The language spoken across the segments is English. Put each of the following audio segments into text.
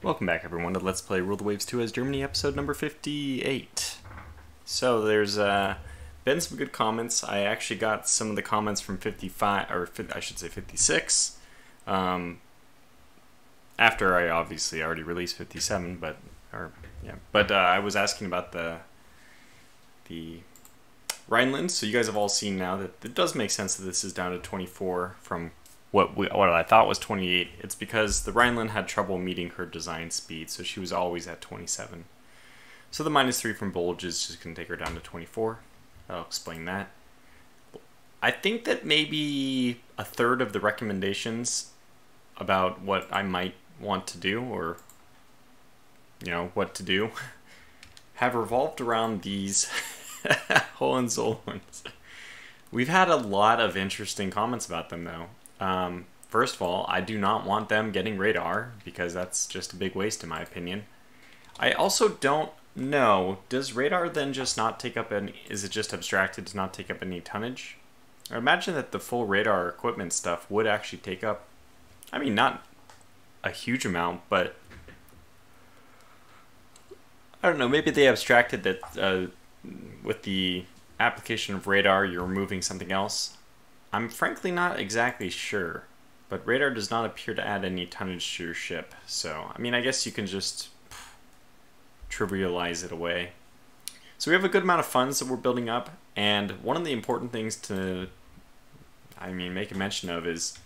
Welcome back, everyone, to Let's Play Rule the Waves 2 as Germany, episode number 58. So, there's been some good comments. I actually got some of the comments from 55, or I should say 56, after I obviously already released 57, but I was asking about the Rhineland, so you guys have all seen now that it does make sense that this is down to 24 from what I thought was 28. It's because the Rhineland had trouble meeting her design speed, so she was always at 27. So the -3 from Bulge is just going to take her down to 24. I'll explain that. I think that maybe a third of the recommendations about what I might want to do, or what to do, have revolved around these Hohenzollerns. We've had a lot of interesting comments about them, though. First of all, I do not want them getting radar, because that's just a big waste in my opinion. I also don't know, does radar then just not take up any, is it just abstracted to not take up any tonnage? I imagine that the full radar equipment stuff would actually take up, I mean, not a huge amount, but I don't know, maybe they abstracted that with the application of radar you're removing something else. I'm frankly not exactly sure, but radar does not appear to add any tonnage to your ship, so, I mean, I guess you can just trivialize it away. So we have a good amount of funds that we're building up, and one of the important things to, make a mention of is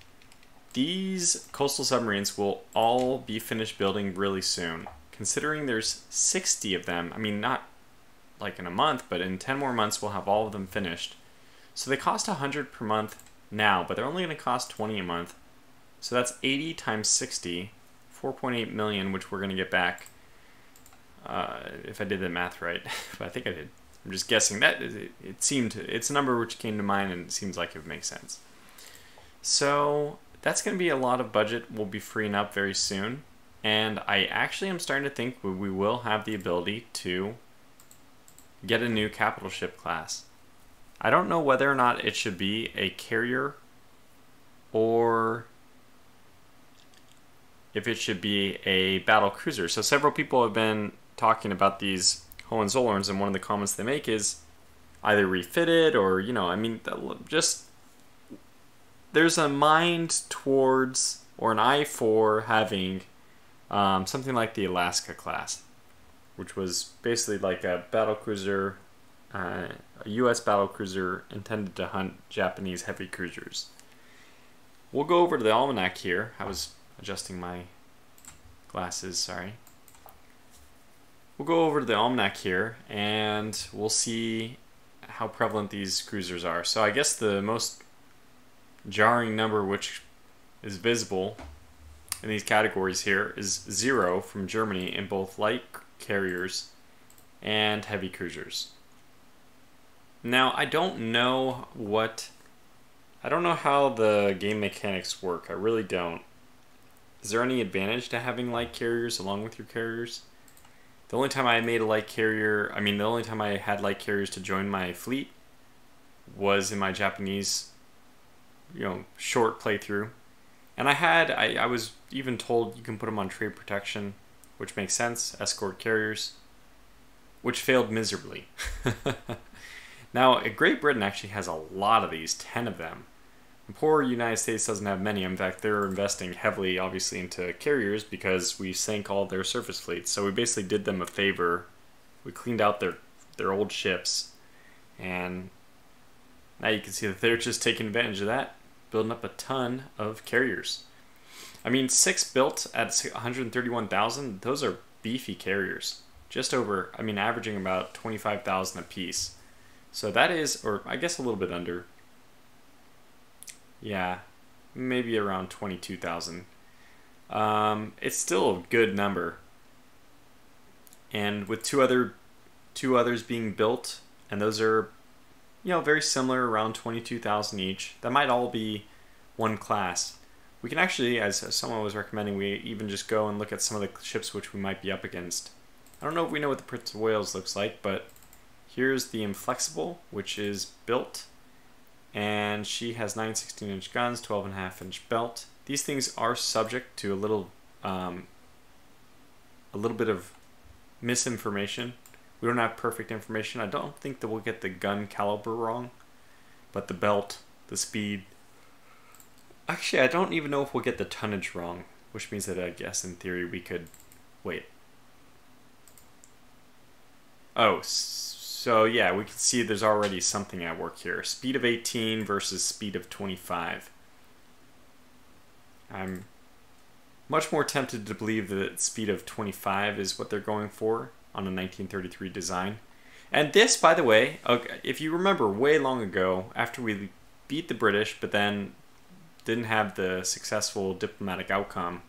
these coastal submarines will all be finished building really soon. Considering there's 60 of them, I mean, not like in a month, but in 10 more months we'll have all of them finished. So they cost 100 per month now, but they're only going to cost 20 a month. So that's 80 times 60, 4.8 million, which we're going to get back. If I did the math right, but I think I did. I'm just guessing that it's a number which came to mind, and it seems like it would make sense. So that's going to be a lot of budget we'll be freeing up very soon, and I actually am starting to think we will have the ability to get a new capital ship class. I don't know whether or not it should be a carrier or if it should be a battle cruiser. So several people have been talking about these Hohenzollerns, and one of the comments they make is either refitted or, just there's a mind towards or an eye for having something like the Alaska class, which was basically like a battle cruiser, a U.S. battle cruiser intended to hunt Japanese heavy cruisers. We'll go over to the almanac here. I was adjusting my glasses, sorry. We'll go over to the almanac here, and we'll see how prevalent these cruisers are. So I guess the most jarring number which is visible in these categories here is 0 from Germany in both light carriers and heavy cruisers. Now, I don't know how the game mechanics work. I really don't. Is there any advantage to having light carriers along with your carriers? The only time I made a light carrier, the only time I had light carriers to join my fleet was in my Japanese, short playthrough. And I was even told you can put them on trade protection, which makes sense, escort carriers, which failed miserably. Now, Great Britain actually has a lot of these, 10 of them. The poor United States doesn't have many. In fact, they're investing heavily, obviously, into carriers because we sank all their surface fleets. So we basically did them a favor. We cleaned out their old ships. And now you can see that they're just taking advantage of that, building up a ton of carriers. 6 built at 131,000, those are beefy carriers. Just over, averaging about 25,000 a piece. So that is, or I guess a little bit under. Yeah, maybe around 22,000. It's still a good number. And with two others being built, and those are, very similar, around 22,000 each. That might all be one class. We can actually, as someone was recommending, we even just go and look at some of the ships which we might be up against. I don't know if we know what the Prince of Wales looks like, but here's the Inflexible, which is built, and she has 9 16-inch guns, 12.5-inch belt. These things are subject to a little a little bit of misinformation. We don't have perfect information. I don't think that we'll get the gun caliber wrong, but the belt, the speed. Actually, I don't even know if we'll get the tonnage wrong, which means that I guess in theory we could wait. Oh, so yeah, we can see there's already something at work here. Speed of 18 versus speed of 25. I'm much more tempted to believe that speed of 25 is what they're going for on a 1933 design. And this, by the way, okay, if you remember way long ago, after we beat the British, but then didn't have the successful diplomatic outcome,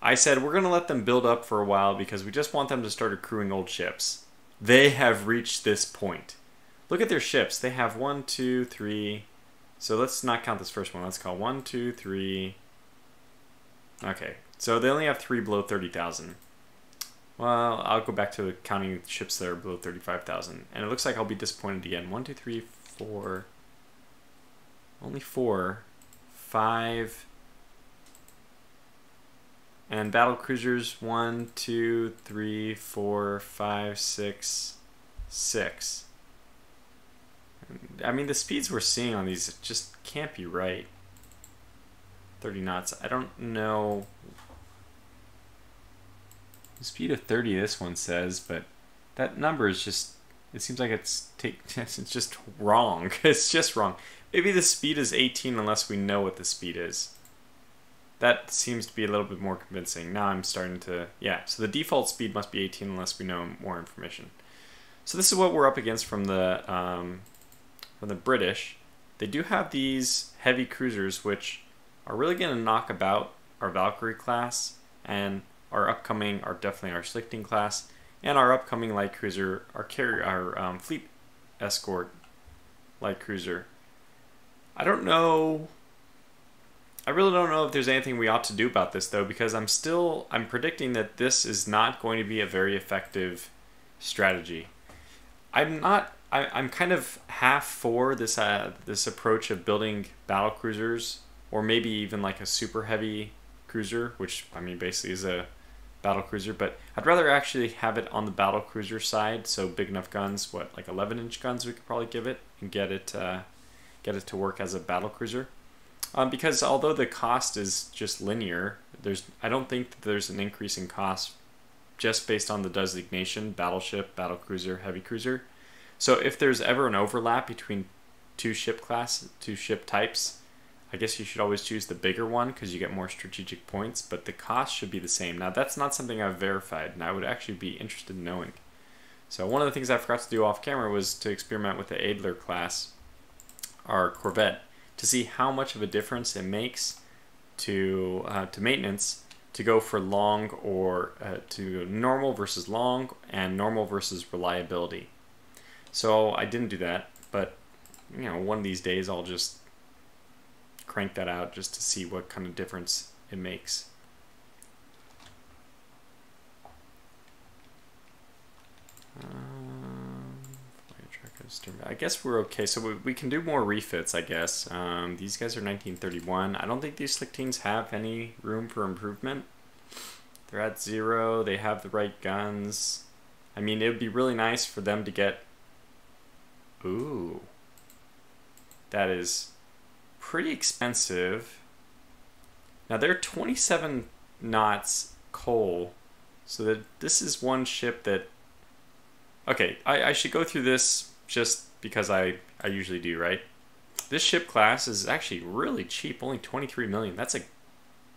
I said we're going to let them build up for a while because we just want them to start accruing old ships. They have reached this point. Look at their ships. They have 1, 2, 3. So let's not count this first one. Let's call 1, 2, 3. Okay, so they only have 3 below 30,000. Well, I'll go back to counting ships that are below 35,000. And it looks like I'll be disappointed again. 1, 2, 3, 4. Only 4. 5. And battle cruisers, 1, 2, 3, 4, 5, 6, 6. I mean, the speeds we're seeing on these just can't be right. 30 knots. I don't know. The speed of 30, this one says, but that number is just, it seems like it's just wrong. It's just wrong. Maybe the speed is 18 unless we know what the speed is. That seems to be a little bit more convincing. Now I'm starting to, yeah, so the default speed must be 18 unless we know more information. So this is what we're up against from the British. They do have these heavy cruisers, which are really going to knock about our Valkyrie class and our upcoming, definitely our Schlichting class, and our upcoming light cruiser, our fleet escort light cruiser. I don't know. I really don't know if there's anything we ought to do about this, though, because I'm predicting that this is not going to be a very effective strategy. I'm kind of half for this approach of building battle cruisers, or maybe even like a super heavy cruiser, which I mean basically is a battle cruiser, but I'd rather actually have it on the battle cruiser side, so big enough guns, like 11-inch guns we could probably give it and get it to work as a battle cruiser. Because although the cost is just linear, I don't think that there's an increase in cost just based on the designation, battleship, battle cruiser, heavy cruiser. So if there's ever an overlap between two ship types, I guess you should always choose the bigger one because you get more strategic points, but the cost should be the same. Now that's not something I've verified, and I would actually be interested in knowing. So one of the things I forgot to do off camera was to experiment with the Adler class, our Corvette, to see how much of a difference it makes to maintenance to go for long or to normal versus long and normal versus reliability. So I didn't do that, but you know, one of these days I'll just crank that out just to see what kind of difference it makes. I guess we're okay. So we can do more refits, I guess. These guys are 1931. I don't think these Schlichtings have any room for improvement. They're at 0. They have the right guns. I mean, it would be really nice for them to get... Ooh. That is pretty expensive. Now, they're 27 knots coal. So that this is one ship that... Okay, I should go through this just because I usually do, right? This ship class is actually really cheap, only 23 million. That's a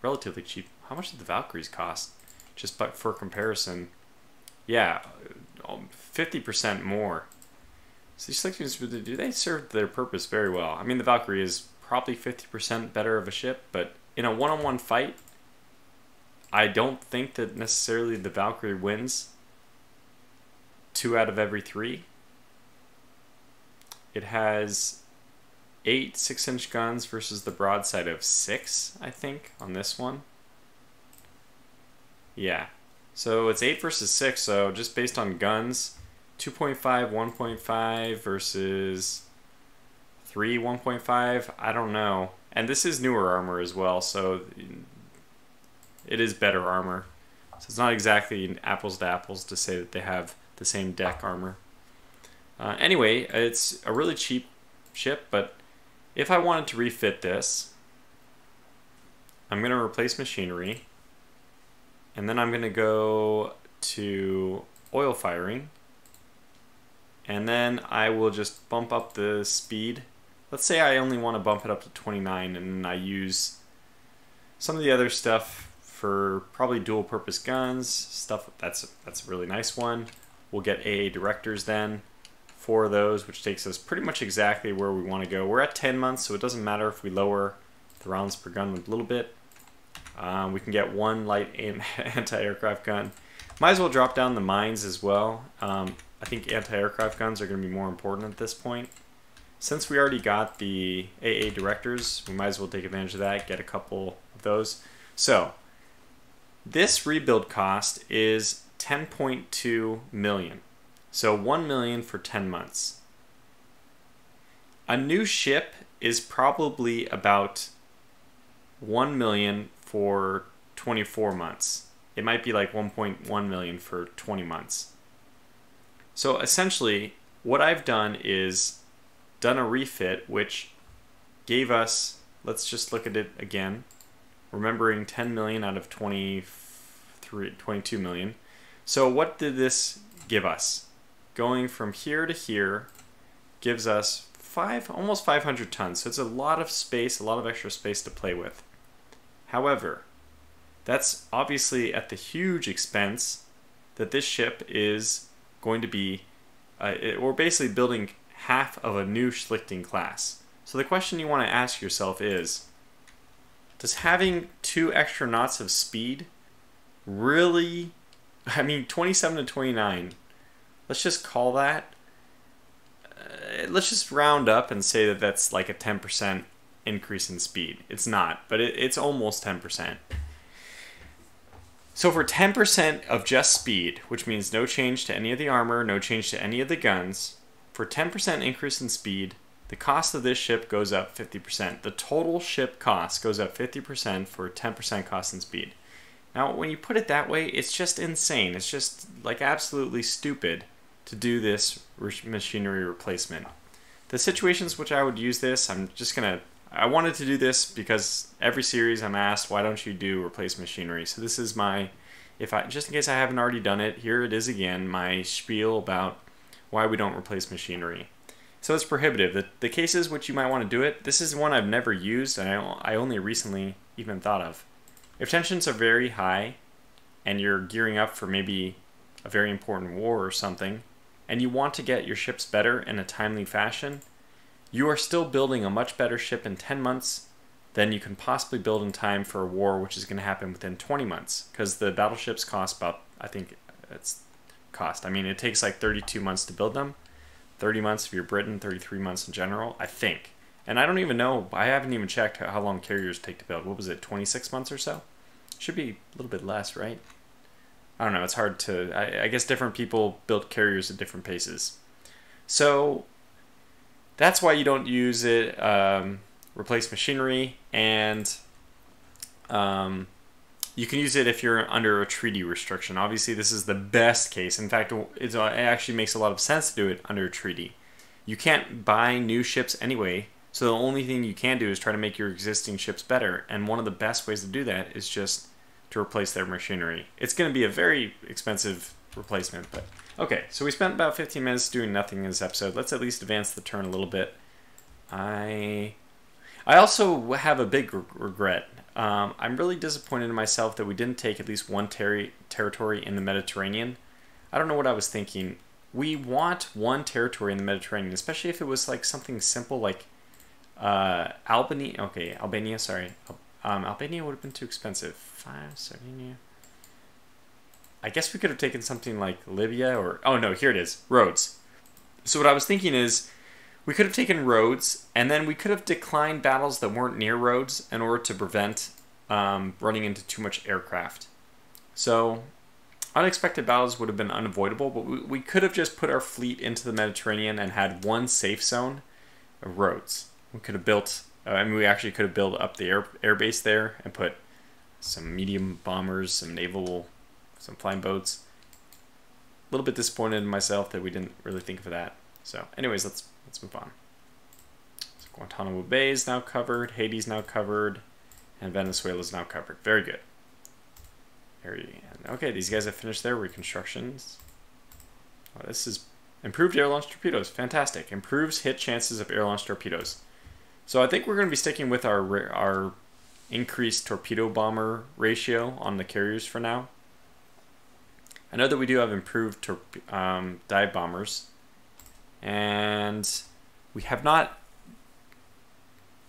relatively cheap. How much did the Valkyries cost? Just but for comparison, yeah, 50% more. So these Schlichtings, do they serve their purpose very well? I mean, the Valkyrie is probably 50% better of a ship, but in a one-on-one fight, I don't think that necessarily the Valkyrie wins 2 out of every 3. It has 8 6-inch guns versus the broadside of 6, I think, on this one. Yeah. So it's 8 versus 6, so just based on guns, 2.5, 1.5 versus 3, 1.5, I don't know. And this is newer armor as well, so it is better armor. So it's not exactly apples to apples to say that they have the same deck armor. Anyway, it's a really cheap ship, but if I wanted to refit this, I'm going to replace machinery, and then I'm going to go to oil firing, and then I will just bump up the speed. Let's say I only want to bump it up to 29, and I use some of the other stuff for probably dual purpose guns, stuff that's a really nice one. We'll get AA directors then, 4 of those, which takes us pretty much exactly where we want to go. We're at 10 months, so it doesn't matter if we lower the rounds per gun a little bit. We can get 1 light anti-aircraft gun. Might as well drop down the mines as well. I think anti-aircraft guns are going to be more important at this point. Since we already got the AA directors, we might as well take advantage of that, get a couple of those. So, this rebuild cost is 10.2 million. So 1 million for 10 months. A new ship is probably about 1 million for 24 months. It might be like 1.1 million for 20 months. So essentially, what I've done is done a refit, which gave us, let's just look at it again, remembering 10 million out of 22 million. So what did this give us? Going from here to here gives us almost 500 tons. So it's a lot of space, a lot of extra space to play with. However, that's obviously at the huge expense that this ship is going to be, we're basically building half of a new Schlichting class. So the question you want to ask yourself is, does having 2 extra knots of speed really, 27 to 29, let's just call that, let's just round up and say that that's like a 10% increase in speed. It's not, but it's almost 10%. So for 10% of just speed, which means no change to any of the armor, no change to any of the guns, for 10% increase in speed, the cost of this ship goes up 50%. The total ship cost goes up 50% for 10% cost in speed. Now, when you put it that way, it's just insane. It's just like absolutely stupid to do this machinery replacement. The situations which I would use this, I wanted to do this because every series I'm asked, why don't you do replace machinery? So this is just in case I haven't already done it, here it is again, my spiel about why we don't replace machinery. So it's prohibitive. The cases which you might want to do it, this is one I've never used and I only recently even thought of. If tensions are very high and you're gearing up for maybe a very important war or something, and you want to get your ships better in a timely fashion, you are still building a much better ship in 10 months than you can possibly build in time for a war which is going to happen within 20 months. Because the battleships cost about, it takes like 32 months to build them. 30 months if you're Britain, 33 months in general, I think. And I don't even know, I haven't even checked how long carriers take to build. What was it, 26 months or so? Should be a little bit less, right? I don't know, it's hard to, I guess different people build carriers at different paces. So that's why you don't use it, replace machinery, and you can use it if you're under a treaty restriction. Obviously, this is the best case. In fact, it actually makes a lot of sense to do it under a treaty. You can't buy new ships anyway, so the only thing you can do is try to make your existing ships better, and one of the best ways to do that is just to replace their machinery. It's going to be a very expensive replacement, but okay, so we spent about 15 minutes doing nothing in this episode. Let's at least advance the turn a little bit. I also have a big regret. I'm really disappointed in myself that we didn't take at least one territory in the Mediterranean. I don't know what I was thinking. We want one territory in the Mediterranean, especially if it was like something simple like Albania. Okay, Albania, sorry. Albania would have been too expensive. Sardinia. I guess we could have taken something like Libya or... Oh no, here it is. Rhodes. So what I was thinking is we could have taken Rhodes and then we could have declined battles that weren't near Rhodes in order to prevent running into too much aircraft. So unexpected battles would have been unavoidable, but we could have just put our fleet into the Mediterranean and had one safe zone of Rhodes. We could have built... we actually could have built up the air base there and put some medium bombers, some naval some flying boats. A little bit disappointed in myself that we didn't really think of that. So anyways, let's move on. So Guantanamo Bay is now covered, Haiti's now covered, and Venezuela is now covered. Very good. Okay, these guys have finished their reconstructions. Oh, this is improved air-launched torpedoes. Fantastic. Improves hit chances of air-launched torpedoes. So I think we're going to be sticking with our increased torpedo bomber ratio on the carriers for now. I know that we do have improved dive bombers. And we have not...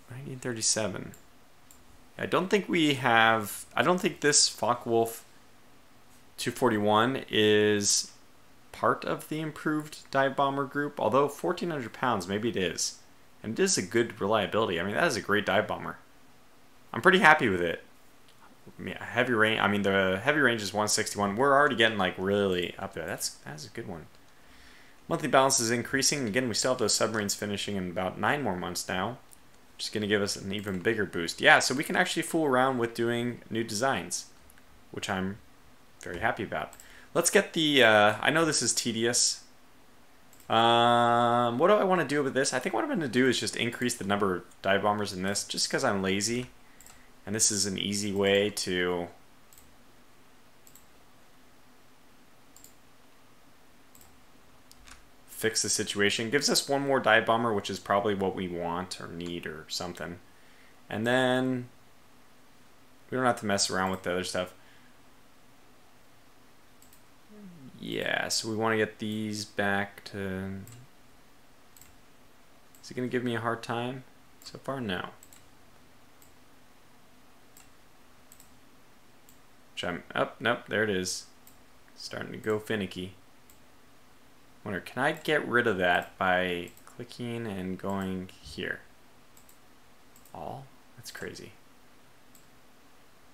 1937. I don't think we have... I don't think this Focke-Wulf 241 is part of the improved dive bomber group. Although 1,400 pounds, maybe it is. And it is a good reliability. I mean, that is a great dive bomber. I'm pretty happy with it. Yeah, heavy range. I mean, the heavy range is 161. We're already getting like really up there. That's a good one. Monthly balance is increasing. Again, we still have those submarines finishing in about 9 more months now. Which is going to give us an even bigger boost. Yeah, so we can actually fool around with doing new designs, which I'm very happy about. Let's get the... I know this is tedious. What do I want to do with this? I think what I'm going to do is just increase the number of dive bombers in this, just because I'm lazy. And this is an easy way to... fix the situation. Gives us one more dive bomber, which is probably what we want or need or something. And then we don't have to mess around with the other stuff. Yeah, so we want to get these back to... Is it going to give me a hard time? So far, no. Which I'm... Oh, nope, there it is. Starting to go finicky. Wonder, can I get rid of that by clicking and going here? All? That's crazy.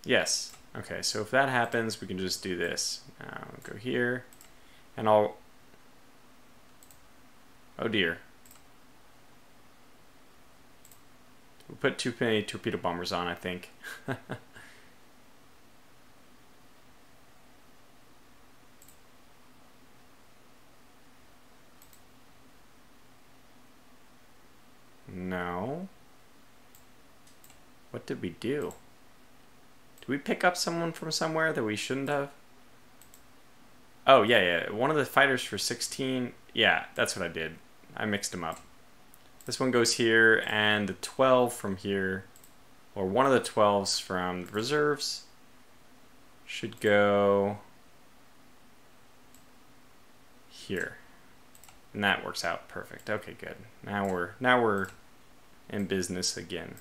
Yes. Okay, so if that happens, we can just do this. Now go here, and I'll... Oh dear. We put too many torpedo bombers on, I think. No. What did we do? Did we pick up someone from somewhere that we shouldn't have? Oh, yeah. One of the fighters for 16. Yeah, that's what I did. I mixed them up. This one goes here, and the 12 from here, or one of the 12s from the reserves, should go here. And that works out perfect. Okay, good. Now we're in business again.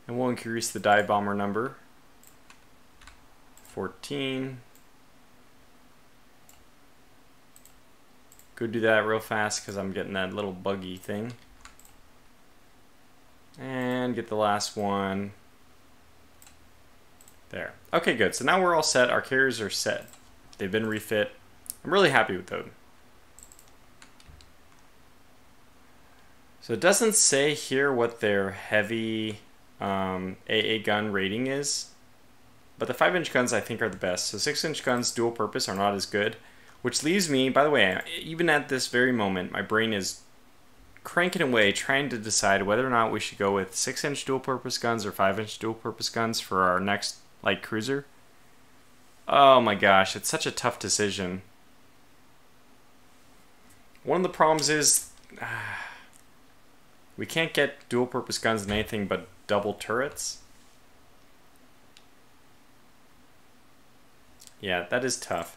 And we'll increase the dive bomber number. 14. Go do that real fast because I'm getting that little buggy thing. And get the last one. There. Okay, good. So now we're all set. Our carriers are set. They've been refit. I'm really happy with those. So it doesn't say here what their heavy AA gun rating is, but the 5-inch guns I think are the best. So 6-inch guns, dual purpose, are not as good, which leaves me, by the way, even at this very moment, my brain is cranking away trying to decide whether or not we should go with 6-inch dual purpose guns or 5-inch dual purpose guns for our next light cruiser. Oh my gosh, it's such a tough decision. One of the problems is... we can't get dual-purpose guns in anything but double turrets. Yeah, that is tough.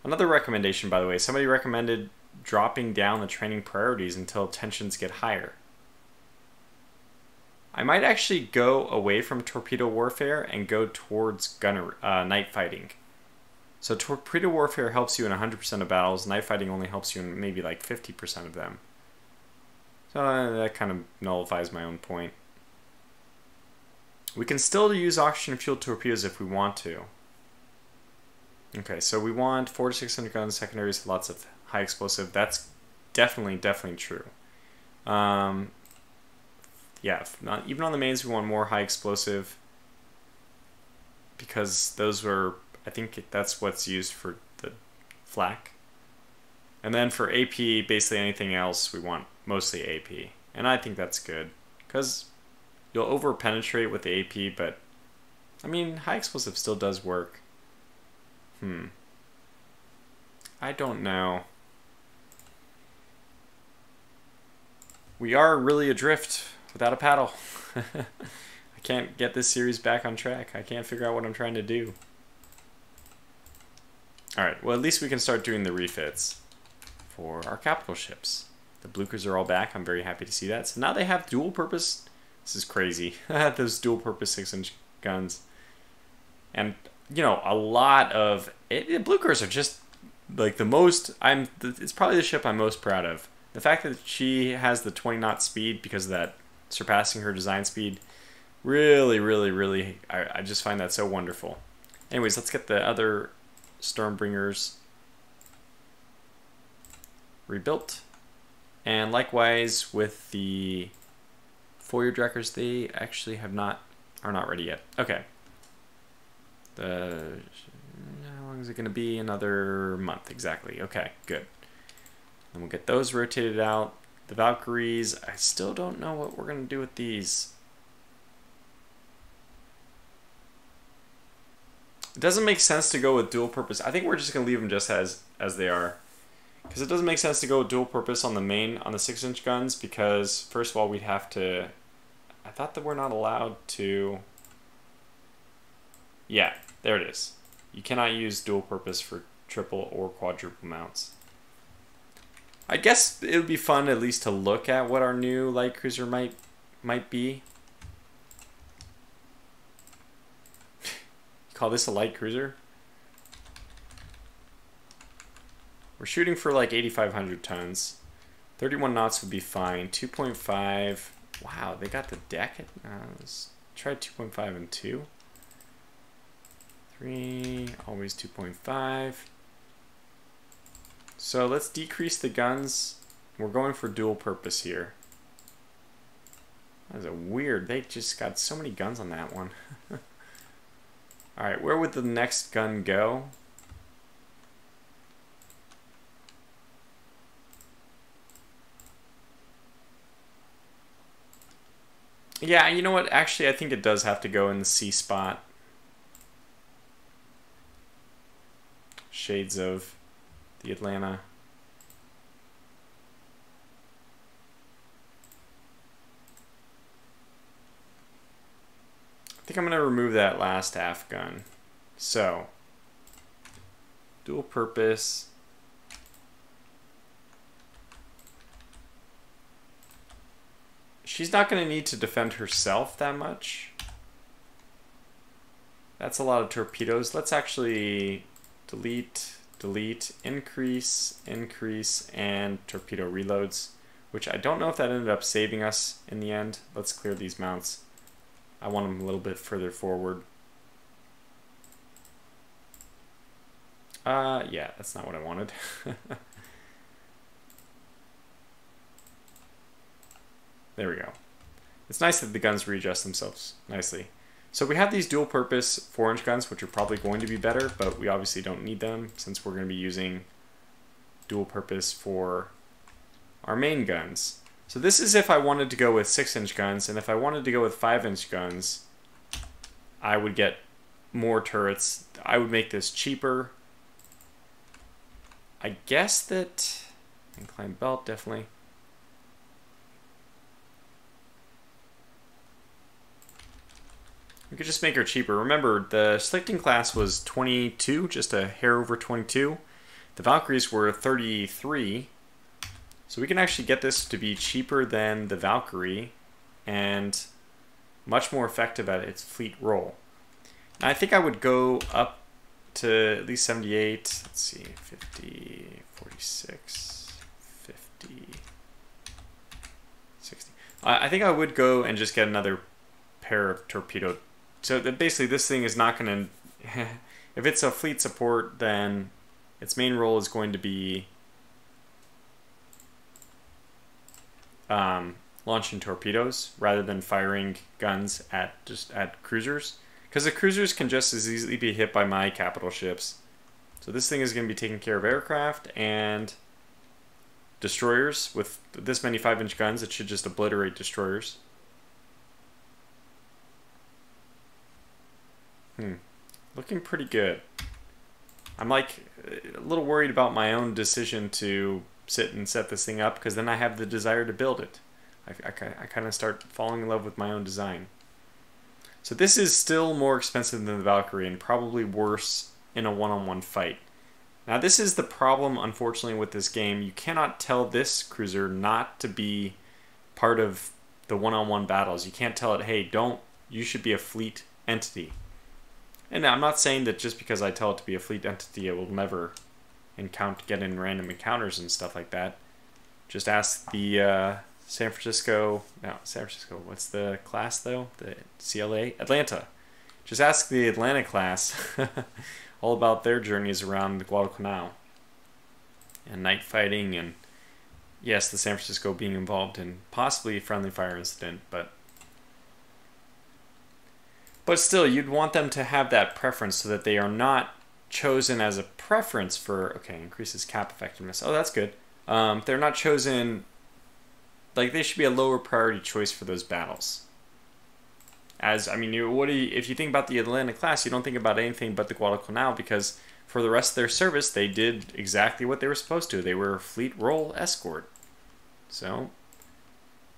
Another recommendation, by the way, somebody recommended dropping down the training priorities until tensions get higher. I might actually go away from torpedo warfare and go towards night fighting. So torpedo warfare helps you in 100% of battles. Night fighting only helps you in maybe like 50% of them. So that kind of nullifies my own point. We can still use oxygen-fueled torpedoes if we want to. Okay, so we want 400 to 600 guns, secondaries, lots of high explosive. That's definitely true. Yeah, even on the mains we want more high explosive because those were I think that's what's used for the flak. And then for AP, basically anything else, we want mostly AP. And I think that's good, because you'll over-penetrate with the AP, but, I mean, high explosive still does work. I don't know. We are really adrift without a paddle. I can't get this series back on track. I can't figure out what I'm trying to do. Alright, well at least we can start doing the refits for our capital ships. The Bluchers are all back. I'm very happy to see that. So now they have dual purpose. This is crazy. Those dual purpose 6-inch guns. And, you know, a lot of... Bluchers are just like the most... It's probably the ship I'm most proud of. The fact that she has the 20 knot speed because of that surpassing her design speed, really, really, really, I just find that so wonderful. Anyways, let's get the other Stormbringers rebuilt. And likewise with the Feuerdreckers, they actually are not ready yet. Okay. How long is it going to be? Another month, exactly. Okay, good. And we'll get those rotated out. The Valkyries, I still don't know what we're going to do with these. It doesn't make sense to go with dual purpose. I think we're just going to leave them just as they are. Because it doesn't make sense to go with dual purpose on the 6-inch guns, because first of all we'd have to... I thought that we're not allowed to... Yeah, there it is. You cannot use dual purpose for triple or quadruple mounts. I guess it would be fun at least to look at what our new light cruiser might be. You call this a light cruiser? We're shooting for like 8,500 tons. 31 knots would be fine. 2.5. Wow, they got the deck. Let's try 2.5 and 2. 3. Always 2.5. So let's decrease the guns. We're going for dual purpose here. That was a weird. They just got so many guns on that one. Alright, where would the next gun go? Yeah, you know what? Actually, I think it does have to go in the C spot. Shades of the Atlanta. I think I'm going to remove that last half gun. So, dual purpose. She's not going to need to defend herself that much. That's a lot of torpedoes. Let's actually delete, increase, and torpedo reloads, which I don't know if that ended up saving us in the end. Let's clear these mounts. I want them a little bit further forward. Yeah, that's not what I wanted. There we go. It's nice that the guns readjust themselves nicely. So we have these dual purpose 4-inch guns, which are probably going to be better, but we obviously don't need them since we're going to be using dual purpose for our main guns. So this is if I wanted to go with 6-inch guns, and if I wanted to go with 5-inch guns, I would get more turrets. I would make this cheaper. I guess that inclined belt, definitely. We could just make her cheaper. Remember, the Schlichting class was 22, just a hair over 22. The Valkyries were 33. So we can actually get this to be cheaper than the Valkyrie and much more effective at its fleet role. And I think I would go up to at least 78. Let's see, 50, 46, 50, 60. I think I would go and just get another pair of torpedo. So that basically this thing is not going to... If it's a fleet support, then its main role is going to be launching torpedoes rather than firing guns at cruisers. Because the cruisers can just as easily be hit by my capital ships. So this thing is going to be taking care of aircraft and destroyers. With this many 5-inch guns, it should just obliterate destroyers. Looking pretty good. I'm like a little worried about my own decision to sit and set this thing up, because then I have the desire to build it. I kind of start falling in love with my own design. So this is still more expensive than the Valkyrie, and probably worse in a one-on-one fight. Now this is the problem, unfortunately, with this game. You cannot tell this cruiser not to be part of the one-on-one battles. You can't tell it, hey, you should be a fleet entity. And I'm not saying that just because I tell it to be a fleet entity, it will never get in random encounters and stuff like that. Just ask the San Francisco, what's the class though? The CLA? Atlanta. Just ask the Atlanta class all about their journeys around the Guadalcanal. And night fighting, and yes, the San Francisco being involved in possibly a friendly fire incident, but still, you'd want them to have that preference so that they are not chosen as a preference for, okay, increases cap effectiveness. Oh, that's good. They're not chosen, like they should be a lower priority choice for those battles. If you think about the Atlanta class, you don't think about anything but the Guadalcanal, because for the rest of their service, they did exactly what they were supposed to. They were a fleet role escort. So,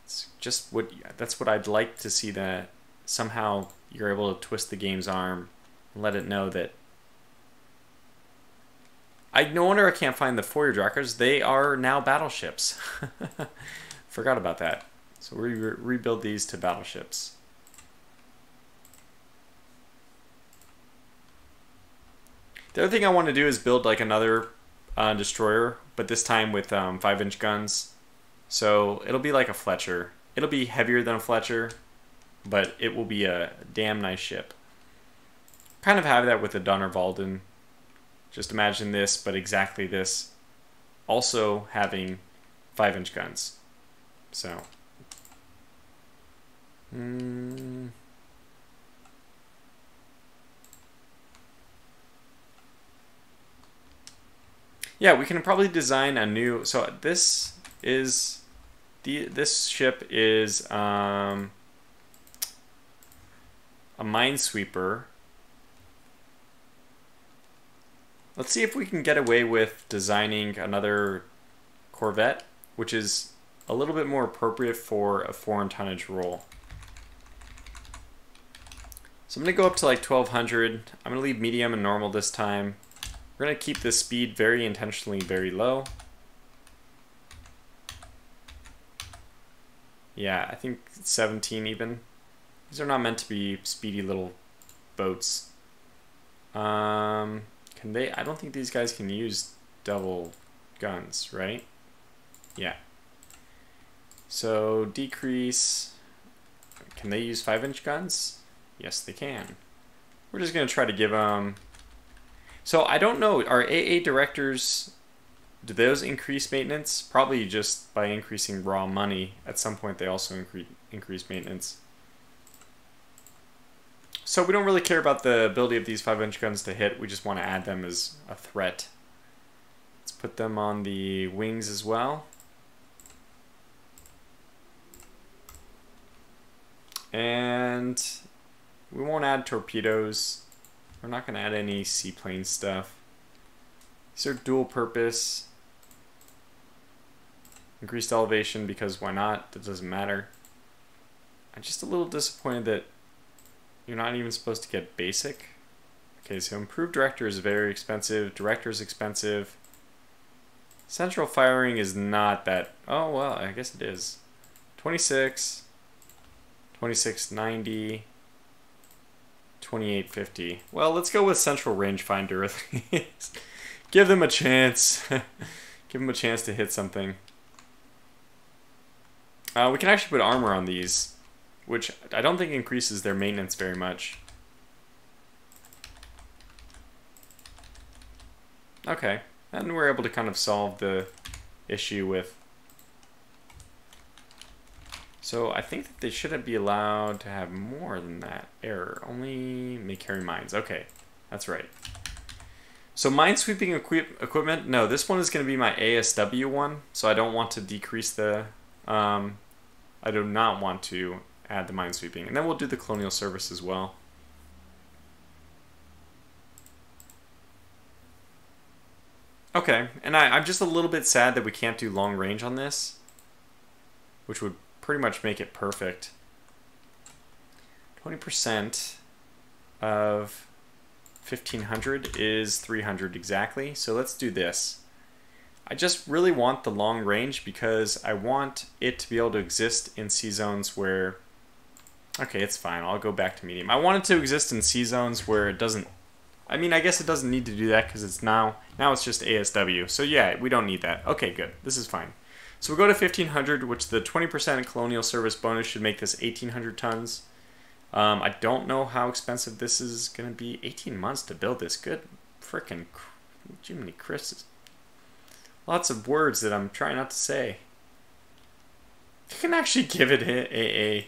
it's just that's what I'd like to see, that somehow you're able to twist the game's arm and let it know that... No wonder I can't find the Fourier Drakers. They are now battleships. Forgot about that. So we rebuild these to battleships. The other thing I want to do is build like another destroyer, but this time with 5-inch guns. So it'll be like a Fletcher. It'll be heavier than a Fletcher, but it will be a damn nice ship. Kind of have that with the Donnerwalden. Just imagine this, but exactly this. Also having 5-inch guns. So. Yeah, we can probably design a new... So this ship is... a minesweeper. Let's see if we can get away with designing another corvette, which is a little bit more appropriate for a foreign tonnage role. So I'm going to go up to like 1200. I'm going to leave medium and normal this time. We're going to keep the speed very intentionally very low. Yeah, I think 17 even. These are not meant to be speedy little boats. Can they? I don't think these guys can use double guns, right? Yeah. So decrease. Can they use 5-inch guns? Yes, they can. We're just going to try to give them... So I don't know. Are AA directors... Do those increase maintenance? Probably just by increasing raw money. At some point they also increase maintenance. So we don't really care about the ability of these 5-inch guns to hit. We just want to add them as a threat. Let's put them on the wings as well. And we won't add torpedoes. We're not going to add any seaplane stuff. These are dual purpose. Increased elevation, because why not? That doesn't matter. I'm just a little disappointed that you're not even supposed to get basic. Okay, so improved director is very expensive. Director is expensive. Central firing is not that... Oh, well, I guess it is. 26, 2690, 2850. Well, let's go with central rangefinder. Give them a chance. Give them a chance to hit something. We can actually put armor on these, which I don't think increases their maintenance very much. Okay, and we're able to kind of solve the issue with So I think that they shouldn't be allowed to have more than that. Error. Only may carry mines. Okay, that's right. So minesweeping equipment, no, this one is going to be my ASW one, so I don't want to decrease the, I do not want to add the minesweeping. And then we'll do the colonial service as well. Okay, and I'm just a little bit sad that we can't do long range on this, which would pretty much make it perfect. 20% of 1500 is 300 exactly, so let's do this. I just really want the long range because I want it to be able to exist in sea zones where, okay, it's fine, I'll go back to medium. I want it to exist in sea zones where it doesn't, I mean, I guess it doesn't need to do that because it's now it's just ASW, so yeah, we don't need that. Okay, good, this is fine. So we go to 1500, which the 20% colonial service bonus should make this 1800 tons. I don't know how expensive this is going to be. 18 months to build this. Good frickin' Jiminy Christmas. Lots of words that I'm trying not to say. You can actually give it a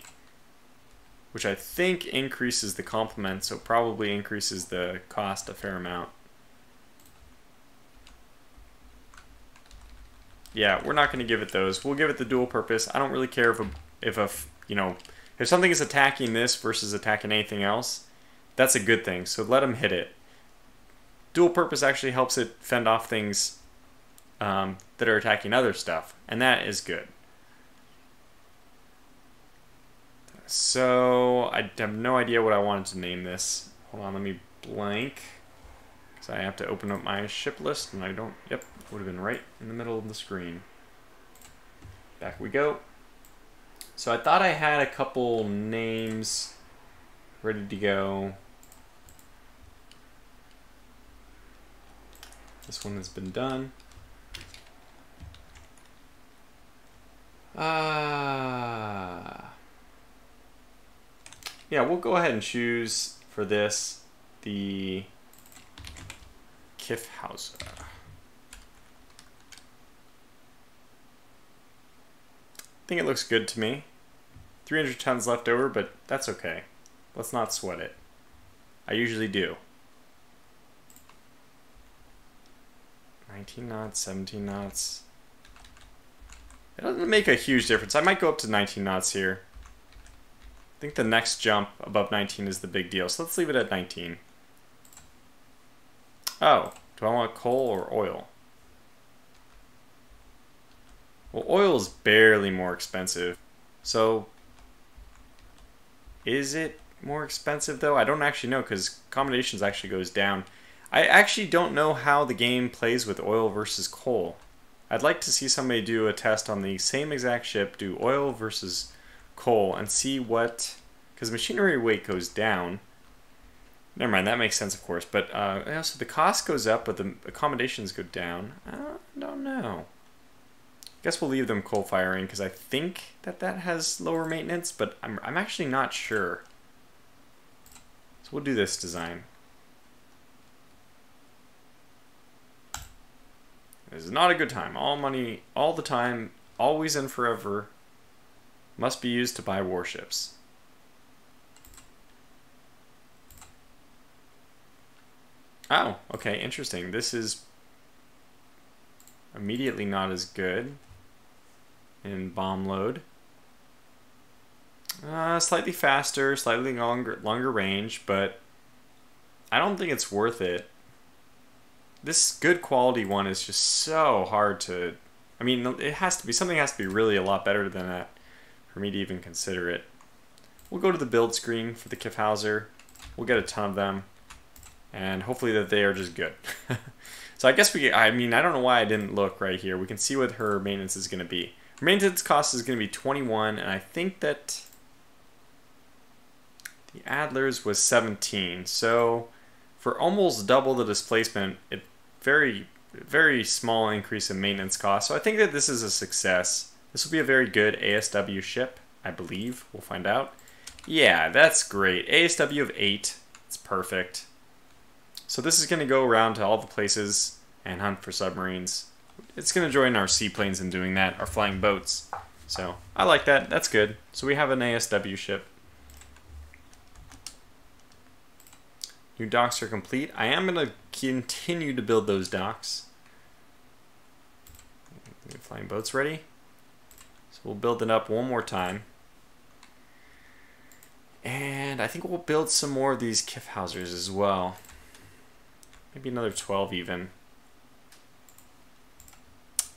which I think increases the complement, so probably increases the cost a fair amount. Yeah, we're not going to give it those. We'll give it the dual purpose. I don't really care if something is attacking this versus attacking anything else, that's a good thing. So let them hit it. Dual purpose actually helps it fend off things that are attacking other stuff, and that is good. So I have no idea what I wanted to name this. Hold on, let me blank. Because I have to open up my ship list, and I don't, yep, would have been right in the middle of the screen. Back we go. So I thought I had a couple names ready to go. This one has been done. Yeah, we'll go ahead and choose for this the Carousel. I think it looks good to me. 300 tons left over, but that's okay. Let's not sweat it. I usually do. 19 knots, 17 knots. It doesn't make a huge difference. I might go up to 19 knots here. I think the next jump above 19 is the big deal, so let's leave it at 19. Oh, do I want coal or oil? Well, oil is barely more expensive. So, is it more expensive though? I don't actually know because accommodations actually goes down. I actually don't know how the game plays with oil versus coal. I'd like to see somebody do a test on the same exact ship, do oil versus coal, and see what, because machinery weight goes down. Never mind, that makes sense, of course. But so the cost goes up, but the accommodations go down. I don't know. I guess we'll leave them coal firing because I think that has lower maintenance, but I'm actually not sure. So we'll do this design. This is not a good time. All money, all the time, always and forever, must be used to buy warships. Oh, okay, interesting. This is immediately not as good in bomb load. Slightly faster, slightly longer range, but I don't think it's worth it. This good quality one is just so hard to, I mean, it has to be, something has to be really a lot better than that for me to even consider it. We'll go to the build screen for the Carousel. We'll get a ton of them, and hopefully that they are just good. So I guess I mean, I don't know why I didn't look right here. We can see what her maintenance is going to be. Her maintenance cost is going to be 21, and I think that the Adler's was 17. So for almost double the displacement, it very, very small increase in maintenance cost. So I think that this is a success. This will be a very good ASW ship, I believe. We'll find out. Yeah, that's great. ASW of 8. It's perfect. So this is going to go around to all the places and hunt for submarines. It's going to join our seaplanes in doing that, our flying boats. So I like that. That's good. So we have an ASW ship. New docks are complete. I am going to continue to build those docks. Flying boats ready. So we'll build it up one more time. And I think we'll build some more of these Kif housers as well. Maybe another 12 even.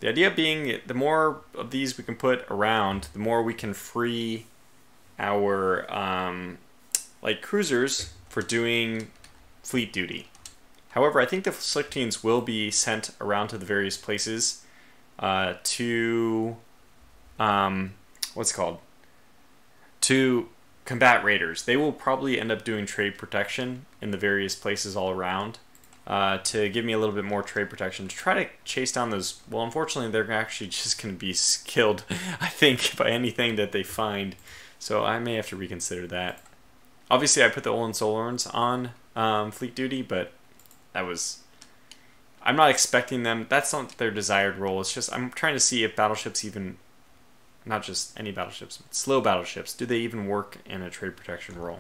The idea being, the more of these we can put around, the more we can free our like cruisers for doing fleet duty. However, I think the Slickteens will be sent around to the various places to what's it called? To combat raiders. They will probably end up doing trade protection in the various places all around to give me a little bit more trade protection to try to chase down those. Well, unfortunately, they're actually just going to be killed, I think, by anything that they find. So I may have to reconsider that. Obviously, I put the Hohenzollerns on fleet duty, but that was... I'm not expecting them. That's not their desired role. It's just I'm trying to see if battleships even... Not just any battleships, but slow battleships. Do they even work in a trade protection role?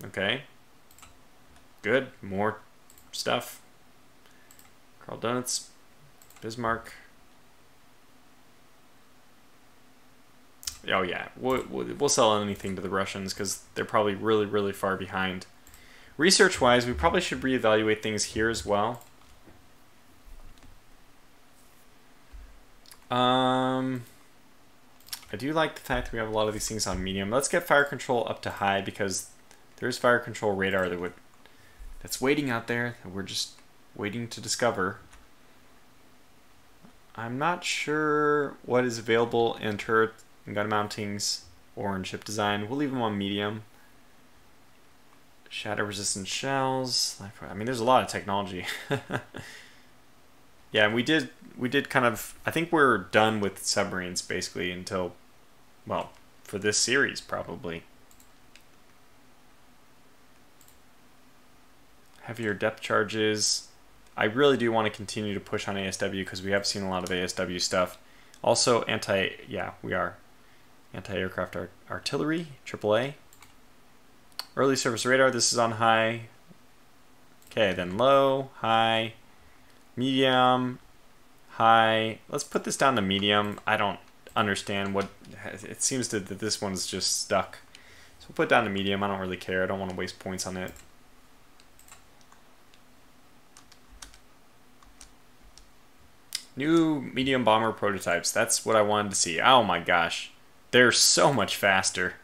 Okay. Good. More stuff. Carl Donuts. Bismarck. Oh yeah. We'll sell anything to the Russians because they're probably really, really far behind. Research-wise, we probably should reevaluate things here as well. I do like the fact that we have a lot of these things on medium. Let's get fire control up to high because there's fire control radar that's waiting out there that we're just waiting to discover. I'm not sure what is available in turret and gun mountings or in ship design. We'll leave them on medium. Shatter resistant shells. I mean, there's a lot of technology. Yeah, and we did kind of... I think we're done with submarines, basically, until... Well, for this series, probably. Heavier depth charges. I really do want to continue to push on ASW, because we have seen a lot of ASW stuff. Also, we are. Anti-aircraft artillery, AAA. Early surface radar, this is on high. Okay, then low, high... Medium, high. Let's put this down to medium. I don't understand what... It seems that this one's just stuck. So we'll put it down to medium. I don't really care. I don't want to waste points on it. New medium bomber prototypes. That's what I wanted to see. Oh my gosh. They're so much faster.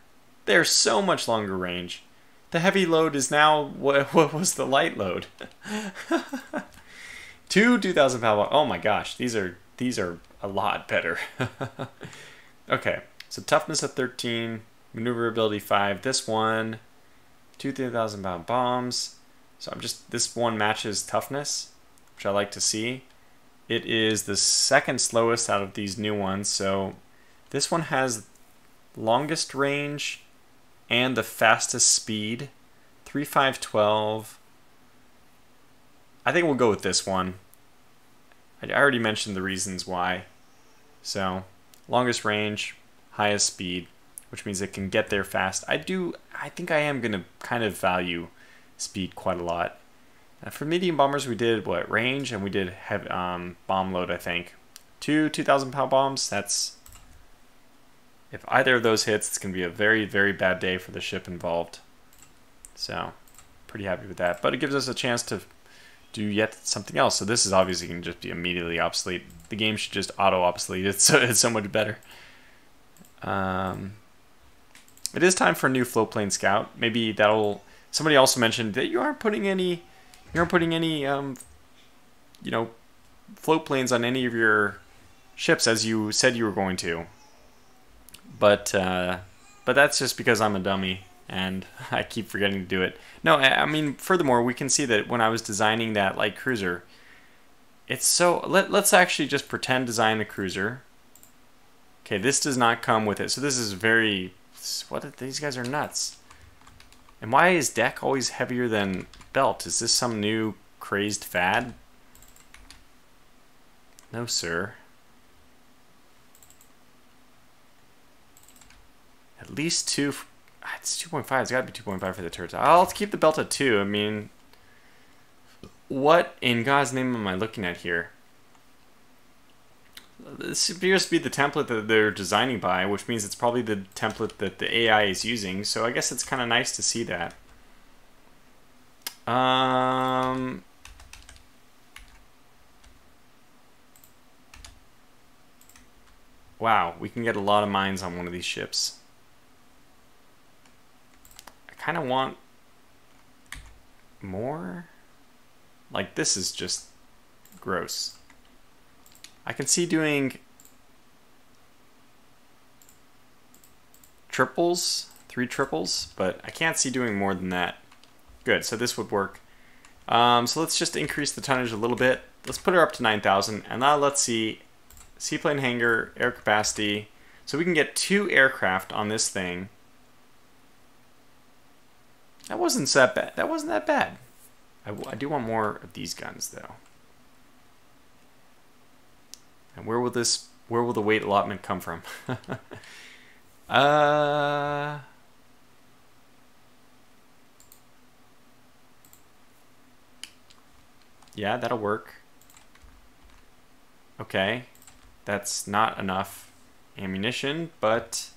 They're so much longer range. The heavy load is now... What was the light load? 2,000 pound. Oh my gosh, these are a lot better. Okay, so toughness at 13, maneuverability 5. This one, 2,000 pound bombs. So this one matches toughness, which I like to see. It is the second slowest out of these new ones. So this one has longest range and the fastest speed. 3,512. I think we'll go with this one. I already mentioned the reasons why. So, longest range, highest speed, which means it can get there fast. I think I am going to kind of value speed quite a lot. For medium bombers, we did, range, and we did bomb load, I think. 2,000 pound bombs, that's... If either of those hits, it's going to be a very, very bad day for the ship involved. So, pretty happy with that. But it gives us a chance to do yet something else. So this is obviously going to just be immediately obsolete. The game should just auto-obsolete. It's so much better. It is time for a new float plane scout. Maybe that'll... Somebody also mentioned that you aren't putting any float planes on any of your ships as you said you were going to. But that's just because I'm a dummy and I keep forgetting to do it. No, I mean, furthermore, we can see that when I was designing that light cruiser, it's so... Let's actually just pretend design a cruiser. Okay, this does not come with it. So this is very... These guys are nuts. And why is deck always heavier than belt? Is this some new crazed fad? No, sir. At least 2. It's 2.5. It's got to be 2.5 for the turrets. I'll keep the belt at 2. I mean, what in God's name am I looking at here? This appears to be the template that they're designing by, which means it's probably the template that the AI is using. So I guess it's kind of nice to see that. Wow, we can get a lot of mines on one of these ships. I kind of want more. Like, this is just gross. I can see doing triples, 3 triples, but I can't see doing more than that. Good, so this would work. So let's just increase the tonnage a little bit. Let's put her up to 9,000, and now let's see seaplane hangar, air capacity. So we can get 2 aircraft on this thing. That wasn't that bad. That wasn't that bad. I do want more of these guns, though. And where will the weight allotment come from? Yeah, that'll work. Okay. That's not enough ammunition, but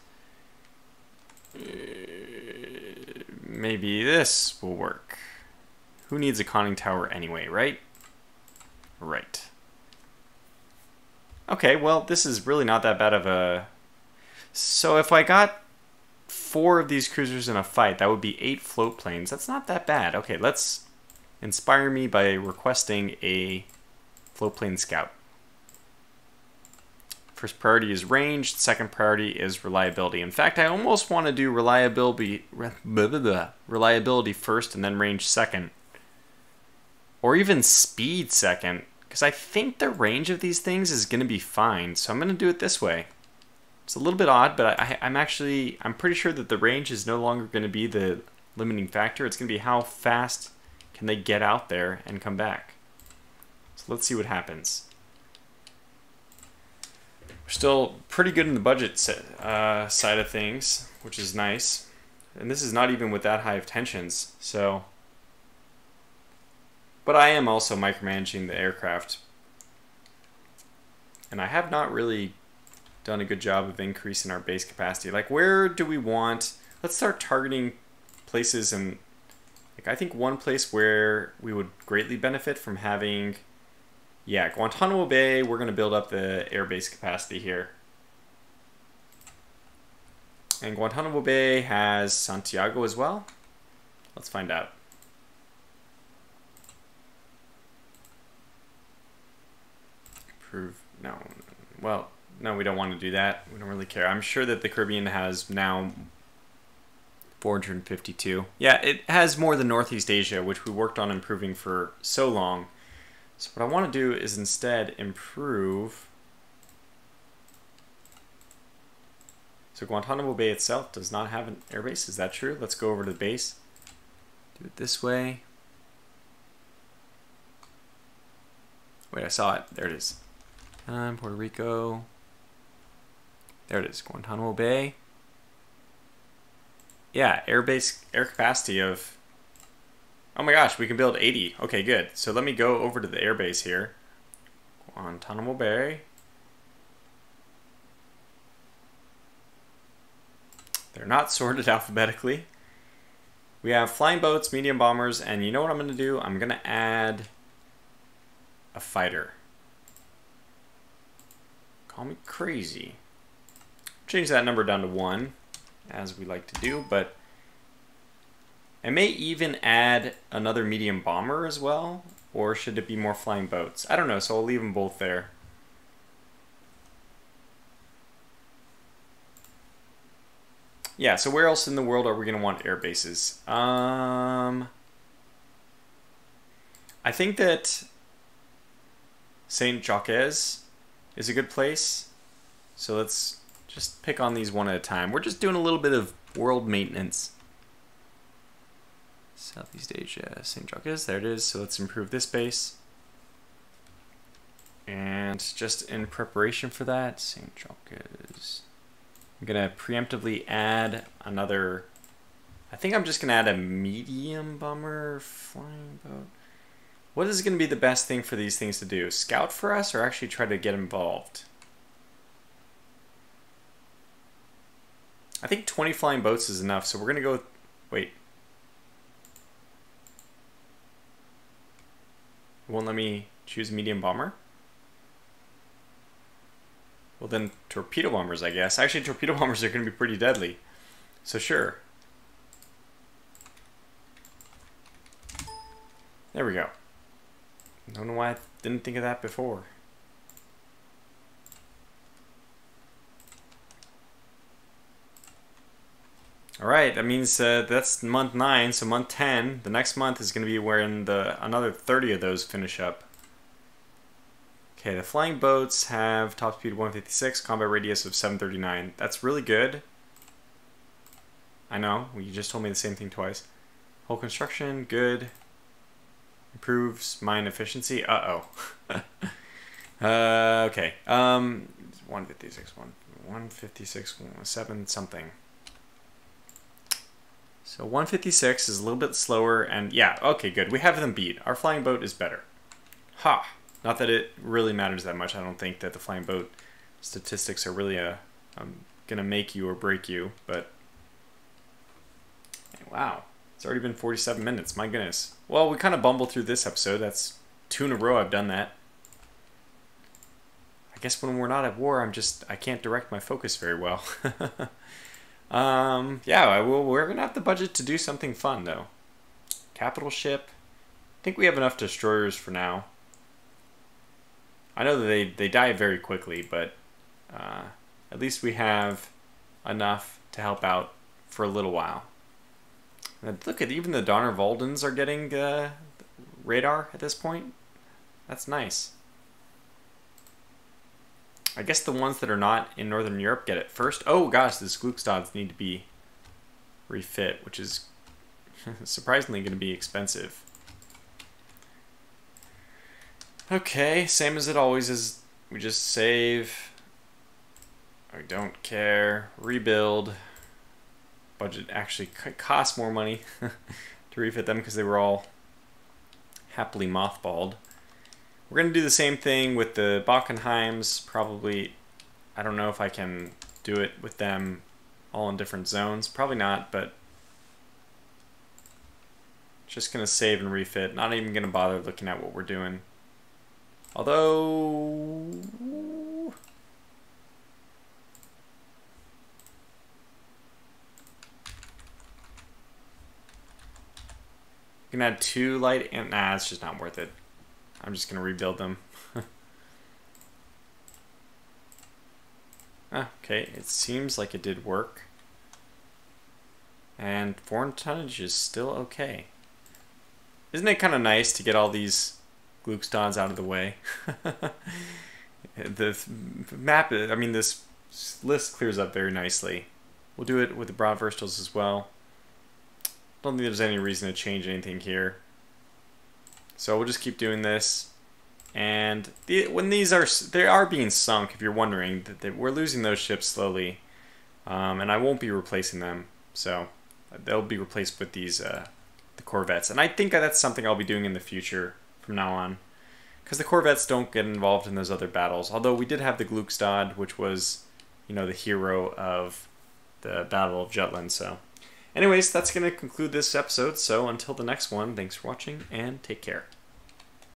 maybe this will work. Who needs a conning tower anyway, right? Right. Okay, well, this is really not that bad of a... So if I got 4 of these cruisers in a fight, that would be 8 float planes. That's not that bad. Okay, let's inspire me by requesting a float plane scout. First priority is range. Second priority is reliability. In fact, I almost want to do reliability first and then range second. Or even speed second. Because I think the range of these things is going to be fine. So I'm going to do it this way. It's a little bit odd, but I'm pretty sure that the range is no longer going to be the limiting factor. It's going to be how fast can they get out there and come back. So let's see what happens. We're still pretty good in the budget side of things, which is nice. And this is not even with that high of tensions. So, but I am also micromanaging the aircraft. And I have not really done a good job of increasing our base capacity. Like, where do we want... Let's start targeting places, and like, I think one place where we would greatly benefit from having... Yeah, Guantanamo Bay, we're going to build up the airbase capacity here. And Guantanamo Bay has Santiago as well. Let's find out. Improve. No. Well, no, we don't want to do that. We don't really care. I'm sure that the Caribbean has now 452. Yeah, it has more than Northeast Asia, which we worked on improving for so long. So what I want to do is instead improve. So Guantanamo Bay itself does not have an airbase. Is that true? Let's go over to the base. Do it this way. Wait, I saw it. There it is. Puerto Rico. There it is. Guantanamo Bay. Yeah, airbase, air capacity of... Oh my gosh, we can build 80. Okay, good. So let me go over to the airbase here. Guantanamo Bay. They're not sorted alphabetically. We have flying boats, medium bombers, and you know what I'm going to do? I'm going to add a fighter. Call me crazy. Change that number down to 1, as we like to do, but I may even add another medium bomber as well, or should it be more flying boats? I don't know, so I'll leave them both there. Yeah, so where else in the world are we going to want air bases? I think that St. Jacques is a good place. So let's just pick on these one at a time. We're just doing a little bit of world maintenance. Southeast Asia, St. Jacques, there it is. So let's improve this base. And just in preparation for that, St. John's, I'm going to preemptively add another... I think I'm just going to add a medium bomber flying boat. What is going to be the best thing for these things to do? Scout for us or actually try to get involved? I think 20 flying boats is enough, so we're going to go with... Wait. It won't let me choose medium bomber? Well then, torpedo bombers, I guess. Actually, torpedo bombers are going to be pretty deadly. So sure. There we go. I don't know why I didn't think of that before. Alright, that means that's month 9, so month 10. The next month is going to be when another 30 of those finish up. Okay, the flying boats have top speed 156, combat radius of 739. That's really good. I know, you just told me the same thing twice. Hull construction, good. Improves mine efficiency. Uh-oh. Okay. 156, 156, 7 something. So 156 is a little bit slower, and yeah, okay, good. We have them beat. Our flying boat is better. Ha! Not that it really matters that much. I don't think that the flying boat statistics are really gonna make you or break you, but wow. It's already been 47 minutes, my goodness. Well, we kind of bumbled through this episode. That's 2 in a row I've done that. I guess when we're not at war, I can't direct my focus very well. Yeah, we're going to have the budget to do something fun, though. Capital ship. I think we have enough destroyers for now. I know that they die very quickly, but at least we have enough to help out for a little while. Look at even the Donner Valdens are getting radar at this point. That's nice. I guess the ones that are not in Northern Europe get it first. Oh gosh, the Gluckstads need to be refit, which is surprisingly going to be expensive. Okay, same as it always is. We just save. I don't care. Rebuild. Budget actually costs more money to refit them because they were all happily mothballed. We're going to do the same thing with the Bockenheims. Probably, I don't know if I can do it with them all in different zones. Probably not, but just going to save and refit. Not even going to bother looking at what we're doing. Although... You can add 2 light and... Nah, it's just not worth it. I'm just going to rebuild them. Okay, it seems like it did work. And foreign tonnage is still okay. Isn't it kind of nice to get all these Gluckstads out of the way? The map, I mean, this list clears up very nicely. We'll do it with the Bratwurstels as well. Don't think there's any reason to change anything here. So we'll just keep doing this. And when they are being sunk, if you're wondering, that we're losing those ships slowly. And I won't be replacing them. So they'll be replaced with these the corvettes. And I think that's something I'll be doing in the future from now on. Because the corvettes don't get involved in those other battles. Although we did have the Gluckstad, which was, you know, the hero of the Battle of Jutland. So anyways, that's going to conclude this episode. So until the next one, thanks for watching and take care.